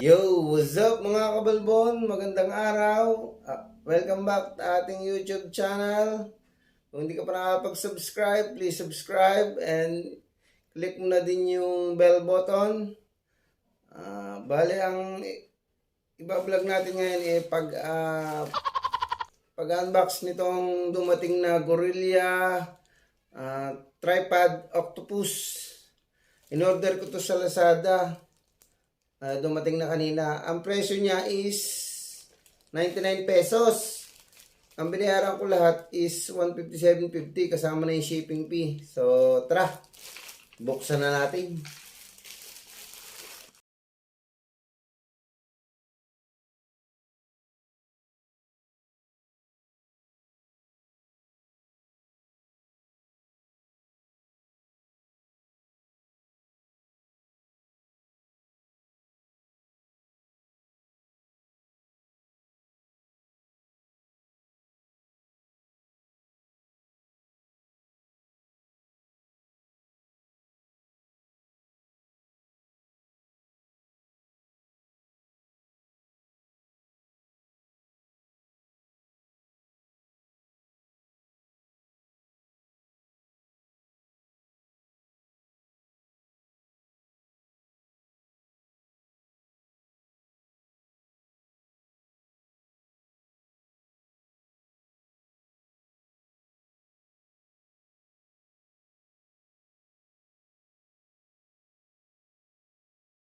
Yo, what's up mga kabalbon? Magandang araw. Welcome back to ating YouTube channel. Kung hindi ka pa nakapag-subscribe, please subscribe and click mo na din yung bell button. Bale, ang iba-vlog natin ngayon pag-unbox nitong dumating na Gorilla tripod octopus. In-order ko to sa Lazada. Dumating na kanina. Ang presyo niya is 99 pesos. Ang binayaran ko lahat is 157.50 kasama na yung shipping fee. So, tara. Buksan na natin.